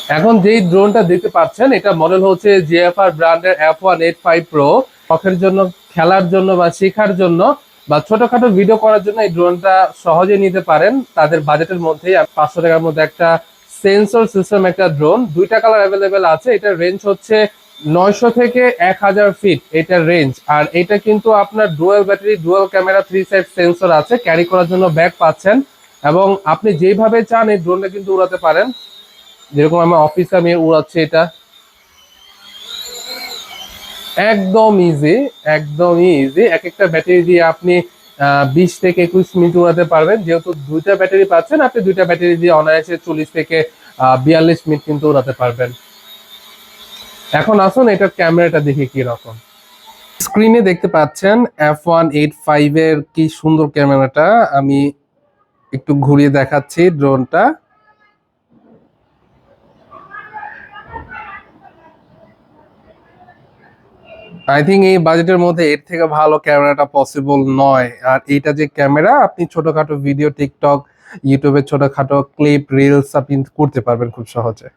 এখন যেই ড্রোনটা দেখতে পাচ্ছেন এটা মডেল হচ্ছে ZFR ব্র্যান্ডের F185 Pro। শখের জন্য, খেলার জন্য বা শেখার জন্য বা ছোটখাটো ভিডিও করার জন্য এই ড্রোনটা সহজে নিতে পারেন তাদের বাজেটের মধ্যেই। 500 টাকার মধ্যে একটা সেন্সর সিস্টেম একটা ড্রোন, দুইটা কালার অ্যাভেলেবেল আছে। এটার রেঞ্জ হচ্ছে 900 থেকে 1000 ফিট এটার রেঞ্জ। আর এটা কিন্তু আপনার dual battery, dual camera, 3 side sensor আছে, ক্যারি করার জন্য ব্যাগ পাচ্ছেন এবং আপনি যেভাবে চান এই ড্রোনটা কিন্তু উড়াতে পারেন। যেরকম আমার অফিসে আমি উড়াচ্ছি, এটা একদম ইজি, একদমই ইজি। এক একটা ব্যাটারি দিয়ে আপনি 20 থেকে 21 মিনিট উড়াতে পারবেন। যেহেতু দুইটা ব্যাটারি পাচ্ছেন, আপনি দুইটা ব্যাটারি দিয়ে অনায়াসে 40 থেকে 42 মিনিট কিন্তু উড়াতে পারবেন। এখন আসুন এটার ক্যামেরাটা দেখি কি রকম। স্ক্রিনে দেখতে পাচ্ছেন F185 এর কি সুন্দর ক্যামেরাটা। আমি একটু ঘুরিয়ে দেখাচ্ছি ড্রোনটা। আই থিঙ্ক এই বাজেটের মধ্যে এর থেকে ভালো ক্যামেরাটা পসিবল নয়। আর এইটা যে ক্যামেরা, আপনি ছোটখাটো ভিডিও, টিকটক, ইউটিউবে ছোটখাটো ক্লিপ, রিলস আপনি করতে পারবেন খুব সহজে।